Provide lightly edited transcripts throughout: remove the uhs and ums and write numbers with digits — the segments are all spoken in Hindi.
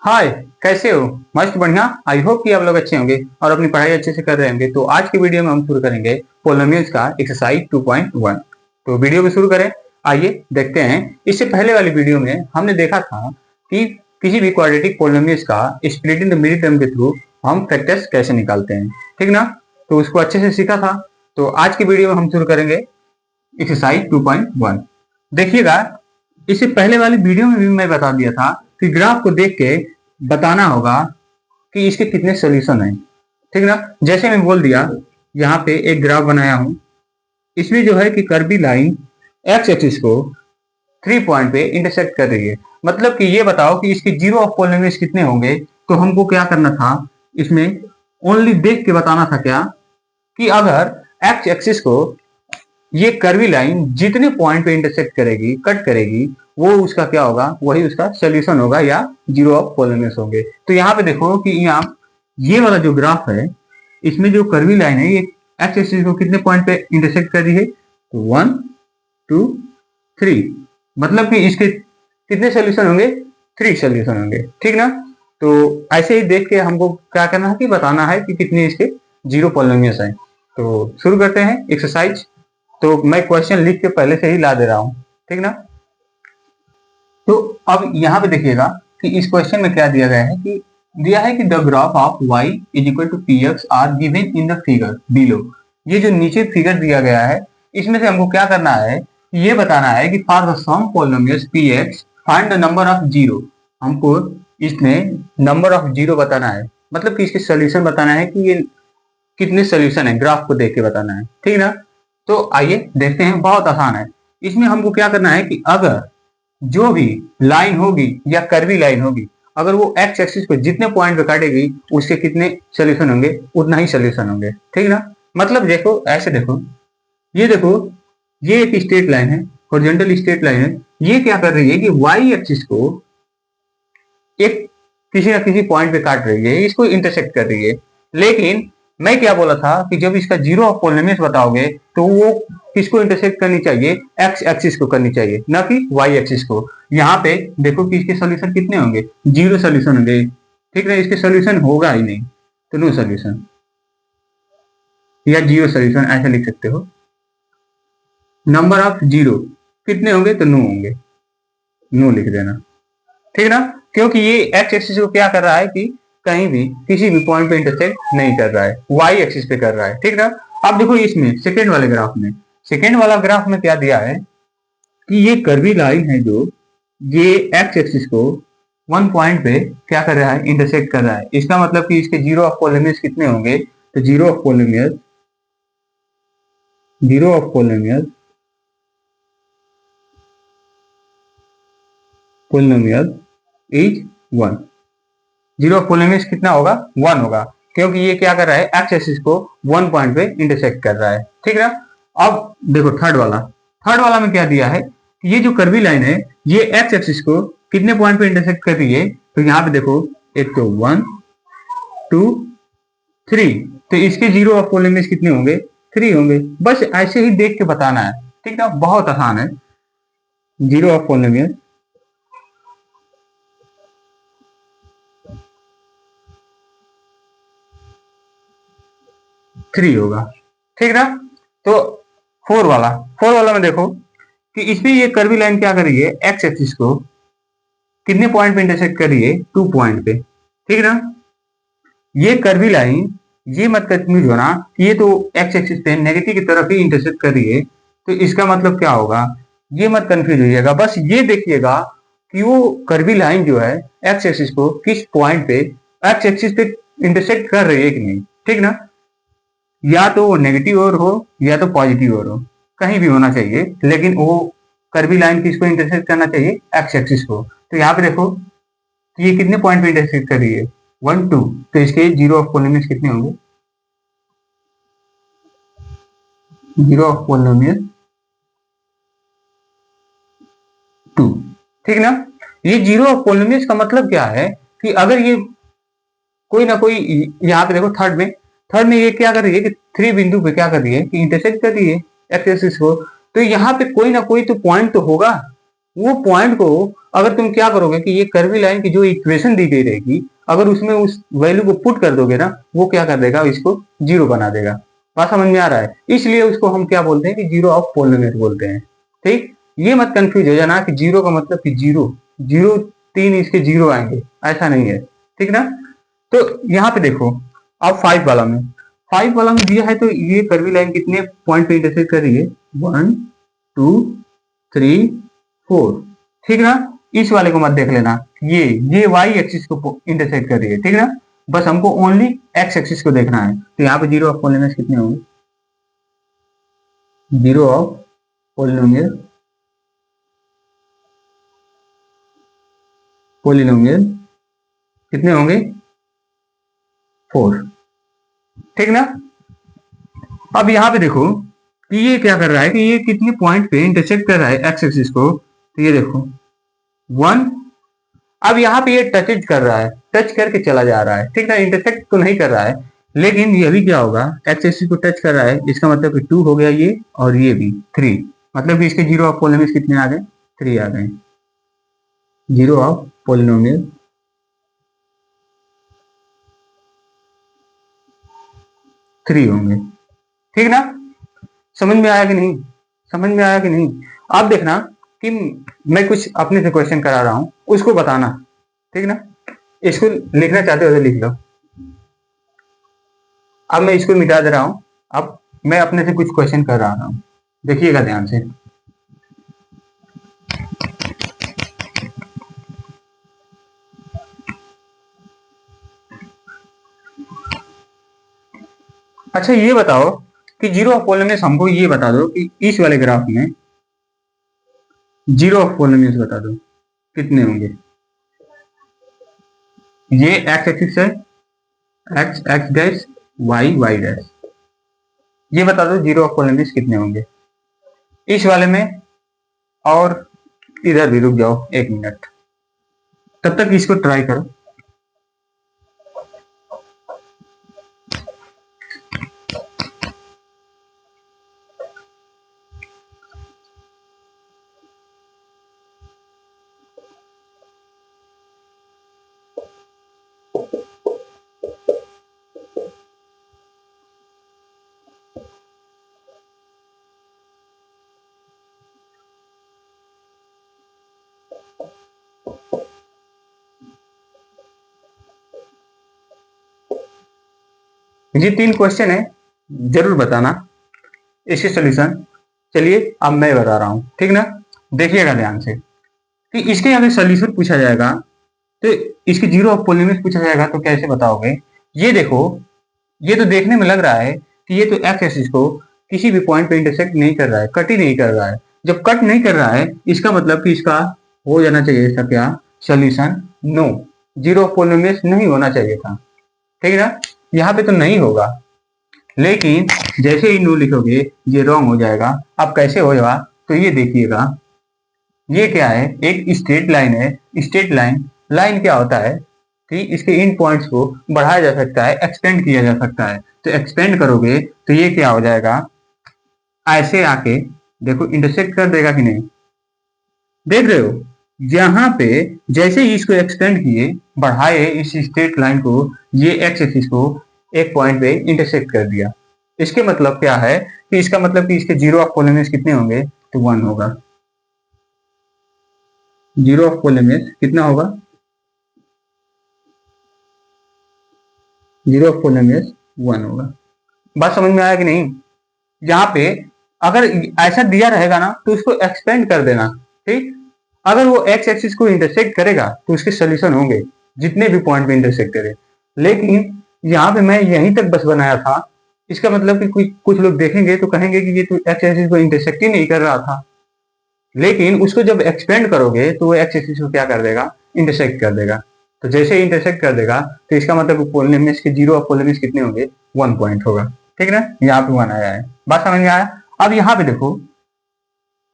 हाय। कैसे हो? मस्त बढ़िया। आई होप कि आप लोग अच्छे होंगे और अपनी पढ़ाई अच्छे से कर रहे होंगे। तो आज की वीडियो में हम शुरू करेंगे पोलिनोमियल्स का एक्सरसाइज 2.1। तो वीडियो को शुरू करें। आइए देखते हैं। इससे पहले वाली वीडियो में हमने देखा था कि किसी भी क्वाड्रेटिक पोलिनोमियल्स का स्प्लिटिंग द मिडिल टर्म के थ्रू हम फैक्टर्स कैसे निकालते हैं, ठीक ना। तो उसको अच्छे से सीखा था। तो आज की वीडियो में हम शुरू करेंगे एक्सरसाइज 2.1। देखिएगा, इससे पहले वाली वीडियो में भी मैं बता दिया था कि ग्राफ को देख के बताना होगा कि इसके कितने सोल्यूशन हैं, ठीक ना। जैसे मैं बोल दिया, यहाँ पे एक ग्राफ बनाया हूं। इसमें जो है कि कर्वी लाइन एक्स एक्सिस को 3 पॉइंट पे इंटरसेक्ट कर रही है। मतलब कि ये बताओ कि इसके जीरो ऑफ पॉलिनोमियल्स कितने होंगे। तो हमको क्या करना था, इसमें ओनली देख के बताना था क्या, कि अगर एक्स एक्सिस को ये कर्वी लाइन जितने पॉइंट पे इंटरसेक्ट करेगी, कट करेगी, वो उसका क्या होगा, वही उसका सोल्यूशन होगा या जीरो ऑफ पॉलिनोमियल्स होंगे। तो यहाँ पे देखो कि यहाँ ये वाला जो ग्राफ है, इसमें जो कर्वी लाइन है ये एक्स एक्सिस को कितने पॉइंट पे इंटरसेक्ट कर रही है, तो 1 2 3। मतलब कि इसके कितने सोल्यूशन होंगे, 3 सोल्यूशन होंगे, ठीक ना। तो ऐसे ही देख के हमको क्या करना है कि बताना है कि कितने इसके जीरो पॉलिनोमियल्स हैं। तो शुरू करते हैं एक्सरसाइज। तो मैं क्वेश्चन लिख के पहले से ही ला दे रहा हूं, ठीक ना। तो अब यहाँ पे देखिएगा कि इस क्वेश्चन में क्या दिया गया है, कि दिया है कि the graph of y is equal to P X are given in the figure below. ये जो नीचे फिगर दिया गया है, इसमें से हमको क्या करना है, ये बताना है कि for the some polynomials P X find the number of zero. हमको इसमें नंबर ऑफ जीरो बताना है, मतलब कि इसके सोल्यूशन बताना है कि ये कितने सोल्यूशन है, ग्राफ को देख के बताना है, ठीक ना। तो आइए देखते हैं, बहुत आसान है। इसमें हमको क्या करना है कि अगर जो भी लाइन होगी या कर्वी लाइन होगी, अगर वो एक्स एक्सिस को जितने पॉइंट पे काटेगी, उसके कितने सोल्यूशन होंगे, उतना ही सोल्यूशन होंगे, ठीक ना। मतलब देखो, ऐसे देखो, ये देखो, ये एक स्ट्रेट लाइन है, हॉरिजॉन्टल स्ट्रेट लाइन है। ये क्या कर रही है कि वाई एक्सिस को एक किसी ना किसी पॉइंट पे काट रही है, इसको इंटरसेक्ट कर रही है। लेकिन मैं क्या बोला था कि जब इसका जीरो ऑफ पॉलिनोमियल्स बताओगे तो वो किसको इंटरसेक्ट करनी चाहिए, एक्स एक्सिस को करनी चाहिए, ना कि वाई एक्सिस को। यहाँ पे देखो कि इसके सोल्यूशन कितने होंगे, जीरो सोल्यूशन होंगे, ठीक है। इसके सोल्यूशन होगा ही नहीं, तो नो सोल्यूशन या जीरो सोल्यूशन ऐसा लिख सकते हो। नंबर ऑफ जीरो कितने होंगे, तो नो होंगे, नो लिख देना, ठीक ना। क्योंकि ये एक्स एक्सिस को क्या कर रहा है कि कहीं भी किसी भी पॉइंट पे इंटरसेक्ट नहीं कर रहा है, वाई एक्सिस पे कर रहा है, ठीक ना। अब देखो इसमें सेकेंड वाले ग्राफ में, सेकेंड वाला ग्राफ में क्या दिया है कि ये कर्वी लाइन है जो ये एक्स एक्सिस को 1 पॉइंट पे क्या कर रहा है, इंटरसेक्ट कर रहा है। इसका मतलब कि इसके जीरो ऑफ पॉलिनोमियल्स कितने होंगे, तो zero of polynomials polynomial is 1। Zero of polynomials कितना होगा, 1 होगा, क्योंकि ये क्या कर रहा है, एक्स एक्सिस को 1 पॉइंट पे इंटरसेक्ट कर रहा है, ठीक ना। अब देखो थर्ड वाला में क्या दिया है कि ये जो कर्वी लाइन है, ये एक्स एक्सिस को कितने पॉइंट पे इंटरसेक्ट कर रही है। तो यहाँ पे देखो, एक तो 1 2 3, तो इसके जीरो ऑफ पॉलिनोमियल्स कितने होंगे, 3 होंगे। बस ऐसे ही देख के बताना है, ठीक ना, बहुत आसान है। जीरो ऑफ पॉलिनोमियल 3 होगा, ठीक ना। तो फोर वाला में देखो कि इसमें ये कर्वी लाइन क्या कर रही है, एक्स एक्सिस को कितने पॉइंट पे इंटरसेक्ट कर रही है, 2 पॉइंट पे, ठीक ना। ये कर्वी लाइन, ये मत कंफ्यूज होना कि ये तो एक्स एक्सिस पे नेगेटिव की तरफ ही इंटरसेक्ट कर रही है, तो इसका मतलब क्या होगा, ये मत कंफ्यूज होइएगा। बस ये देखिएगा कि वो कर्वी लाइन जो है एक्स एक्सिस को किस पॉइंट पे, एक्स एक्सिस पे इंटरसेक्ट कर रही है कि नहीं, ठीक ना। या तो वो नेगेटिव ओर हो या तो पॉजिटिव ओर हो, कहीं भी होना चाहिए, लेकिन वो कर्वी लाइन किसको इंटरसेक्ट करना चाहिए, एक्स एक्सिस को। तो यहाँ पे देखो कि ये कितने पॉइंट पे इंटरसेक्ट कर रही है, 1 2, तो इसके जीरो ऑफ पॉलिनोमियल्स कितने होंगे, जीरो ऑफ पॉलिनोमियल 2, ठीक ना। ये जीरो ऑफ पॉलिनोमियल्स का मतलब क्या है कि अगर ये कोई ना कोई, यहाँ पे देखो थर्ड में ये क्या कर रही है कि 3 बिंदु पे क्या कर रही है कि इंटरसेक्ट कर रही है एक्स एक्सिस को। तो यहाँ पे कोई ना कोई तो पॉइंट तो होगा वो पॉइंट को अगर तुम क्या करोगे कि ये कर्वी लाइन की जो इक्वेशन दी गई रहेगी, अगर उसमें उस वैल्यू को पुट कर दोगे ना, वो क्या कर देगा, इसको जीरो बना देगा। बात समझ में आ रहा है? इसलिए उसको हम क्या बोलते हैं कि जीरो ऑफ पॉलिनोमियल बोलते हैं। ठीक, ये मत कंफ्यूज हो जाना कि जीरो का मतलब कि जीरो जीरो 3 इसके जीरो आएंगे, ऐसा नहीं है। ठीक ना? तो यहाँ पे देखो, अब 5 वाला में दिया है, तो ये कर्वी लाइन कितने पॉइंट पे इंटरसेक्ट कर रही है? 1 2 3 4। ठीक ना? इस वाले को मत देख लेना, ये वाई एक्सिस को इंटरसेक्ट कर रही है। ठीक ना? बस हमको ओनली एक्स एक्सिस को देखना है। तो यहाँ पे जीरो ऑफ पॉलिनोमियल कितने होंगे? जीरो ऑफ पॉलिनोमियल कितने होंगे? 4। ठीक ना? अब यहाँ पे देखो कि ये क्या कर रहा है कि ये कितने पॉइंट पे इंटरसेक्ट कर रहा है एक्स एक्सिस को। तो ये देखो 1। अब यहाँ पे ये टच कर रहा है, टच करके चला जा रहा है। ठीक ना? इंटरसेक्ट तो नहीं कर रहा है, लेकिन ये भी क्या होगा, एक्स एक्सिस को टच कर रहा है, इसका मतलब कि 2 हो गया ये, और ये भी 3। मतलब कि इसके जीरो ऑफ पॉलिनोमियल कितने आ गए? 3 आ गए। जीरो ऑफ पॉलिनोमियल 3 होंगे। ठीक ना? समझ में आया कि नहीं? समझ में आया कि नहीं? आप देखना कि मैं कुछ अपने से क्वेश्चन करा रहा हूं, उसको बताना। ठीक ना? इसको लिखना चाहते हो तो लिख लो। अब मैं इसको मिटा दे रहा हूं। अब मैं अपने से कुछ क्वेश्चन कर रहा हूं, देखिएगा ध्यान से। अच्छा ये बताओ कि जीरो ऑफ पॉलिनोमियल, हमको ये बता दो कि इस वाले ग्राफ में जीरो ऑफ पॉलिनोमियल बता दो कितने होंगे। ये एक्स एक्सिस है, x x dash y y dash. ये बता दो जीरो ऑफ पॉलिनोमियल कितने होंगे इस वाले में। और इधर भी रुक जाओ 1 मिनट, तब तक इसको ट्राई करो। ये 3 क्वेश्चन है, जरूर बताना इसके सोल्यूशन। चलिए अब मैं बता रहा हूं, ठीक ना? देखिएगा ध्यान से कि इसके अगर सोल्यूशन पूछा जाएगा, तो इसके जीरो ऑफ पॉलिनोमियल पूछा जाएगा तो कैसे बताओगे? ये देखो, ये तो देखने में लग रहा है कि ये तो एक्स एक्सिस को किसी भी पॉइंट पे इंटरसेक्ट नहीं कर रहा है, कट ही नहीं कर रहा है। जब कट नहीं कर रहा है, इसका मतलब कि इसका हो जाना चाहिए, इसका क्या solution? No, zero of polynomial नहीं होना चाहिए था। ठीक है ना? यहाँ पे तो नहीं होगा, लेकिन जैसे ही नो लिखोगे ये रॉन्ग हो जाएगा। अब कैसे होगा? तो ये देखिएगा, ये क्या है, एक स्ट्रेट लाइन है। स्ट्रेट लाइन क्या होता है कि इसके इन पॉइंट्स को बढ़ाया जा सकता है, एक्सपेंड किया जा सकता है। तो एक्सपेंड करोगे तो ये क्या हो जाएगा, ऐसे आके देखो इंटरसेक्ट कर देगा कि नहीं, देख रहे हो? यहाँ पे जैसे ही इसको एक्सटेंड किए, बढ़ाए इस स्ट्रेट लाइन को, ये एक्स एक्सिस को एक पॉइंट पे इंटरसेक्ट कर दिया। इसके मतलब क्या है कि इसका मतलब कि इसके जीरो ऑफ पॉलिनोमियल कितने होंगे? तो 1 होगा। जीरो ऑफ पॉलिनोमियल कितना होगा? जीरो ऑफ पॉलिनोमियल 1 होगा। बात समझ में आया कि नहीं? यहाँ पे अगर ऐसा दिया रहेगा ना, तो उसको एक्सपेंड कर देना। ठीक, अगर वो एक्स एक्सिस को इंटरसेक्ट करेगा तो उसके सोल्यूशन होंगे, जितने भी पॉइंट पे इंटरसेक्ट करे। लेकिन यहाँ पे मैं यहीं तक बस बनाया था, इसका मतलब कि कुछ लोग देखेंगे तो कहेंगे कि ये तो एक्स एक्सिस को इंटरसेक्ट ही नहीं कर रहा था। लेकिन उसको जब एक्सपेंड करोगे तो वो एक्स एक्सिस को क्या कर देगा? इंटरसेक्ट कर देगा। तो जैसे ही इंटरसेक्ट कर देगा, तो इसका मतलब पॉलिनोमियल के जीरो ऑफ पॉलिनोमियल कितने होंगे? 1 पॉइंट होगा। ठीक है ना? यहाँ पे 1 आया है। बात समझ में आया? अब यहाँ पे देखो,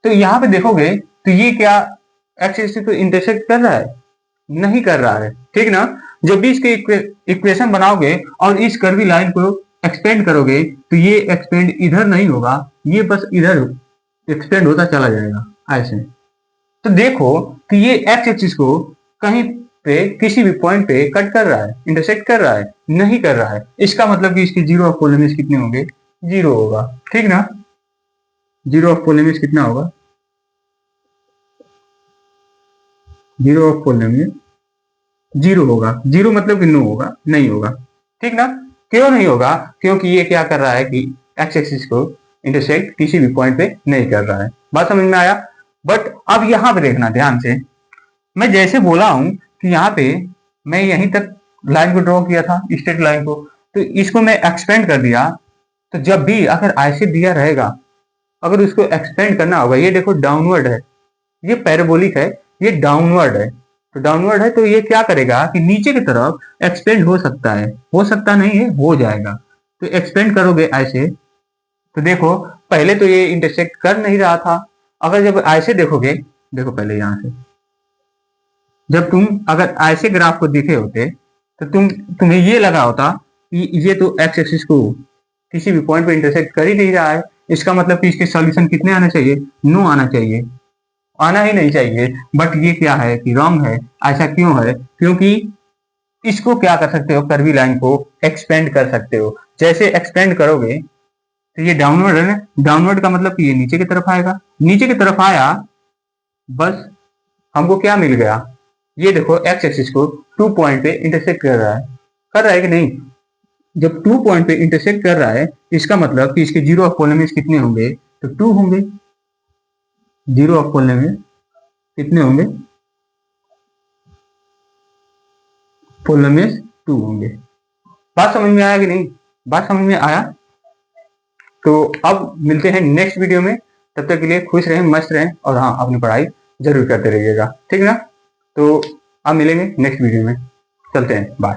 तो यहाँ पे देखोगे तो ये क्या एक्स एक्सिस को इंटरसेक्ट कर रहा है? नहीं कर रहा है। ठीक ना? जब भी इसके इक्वेशन बनाओगे और इस कर्वी लाइन को एक्सपेंड करोगे, तो ये एक्सपेंड इधर नहीं होगा, ये बस इधर एक्सपेंड होता चला जाएगा ऐसे। तो देखो कि ये एक्स एक्सिस को कहीं पे किसी भी पॉइंट पे कट कर रहा है, इंटरसेक्ट कर रहा है, नहीं कर रहा है। इसका मतलब कि इसके जीरो ऑफ पोलेमिस कितने होंगे, जीरो होगा, ठीक ना। जीरो ऑफ पोलेमिस कितना होगा, जीरो ऑफ पोलेमिस जीरो होगा। जीरो मतलब कि नो होगा, नहीं होगा, ठीक ना। क्यों नहीं होगा, क्योंकि ये क्या कर रहा है कि एक्स एक्सिस को इंटरसेक्ट किसी भी पॉइंट पे नहीं कर रहा है। बात समझ में आया। बट अब यहां पे देखना ध्यान से, मैं जैसे बोला हूं कि यहाँ पे मैं यहीं तक लाइन को ड्रॉ किया था, स्ट्रेट लाइन को, तो इसको मैं एक्सपेंड कर दिया। तो जब भी अगर ऐसे दिया रहेगा, अगर उसको एक्सपेंड करना होगा, ये देखो डाउनवर्ड है, ये पैराबोलिक है, ये डाउनवर्ड है। तो डाउनवर्ड है तो ये क्या करेगा कि नीचे की तरफ एक्सपेंड हो सकता है, हो सकता नहीं है, हो जाएगा। तो एक्सपेंड करोगे ऐसे, तो देखो पहले तो ये इंटरसेक्ट कर नहीं रहा था। अगर जब ऐसे देखोगे, देखो पहले यहां से जब तुम अगर ऐसे ग्राफ को देखे होते तो तुम्हें ये लगा होता कि ये तो एक्स एक्सिस को किसी भी पॉइंट पे इंटरसेक्ट कर ही नहीं रहा है। इसका मतलब कि इसके सॉल्यूशन कितने आने चाहिए, नो आना चाहिए, आना ही नहीं चाहिए। बट ये क्या है कि रॉन्ग है। ऐसा क्यों है, क्योंकि इसको क्या कर सकते हो, कर्वी लाइन को एक्सपेंड कर सकते हो। जैसे एक्सपेंड करोगे तो ये डाउनवर्ड है ना, डाउनवर्ड का मतलब कि ये नीचे की तरफ आएगा, नीचे की तरफ आया, बस हमको क्या मिल गया, ये देखो एक्स एक्सिस को 2 पॉइंट पे इंटरसेक्ट कर रहा है कि नहीं। जब 2 पॉइंट पे इंटरसेक्ट कर रहा है, इसका मतलब कि इसके जीरो ऑफ पोलेमिस कितने होंगे, तो 2 होंगे। जीरो ऑफ पोलेमिस कितने होंगे, पोलेमिस 2 होंगे। बात समझ में आया कि नहीं, बात समझ में आया। तो अब मिलते हैं नेक्स्ट वीडियो में, तब तक के लिए खुश रहें, मस्त रहें, और हाँ अपनी पढ़ाई जरूर करते रहिएगा, ठीक ना। तो अब मिलेंगे नेक्स्ट वीडियो में, चलते हैं, बाय।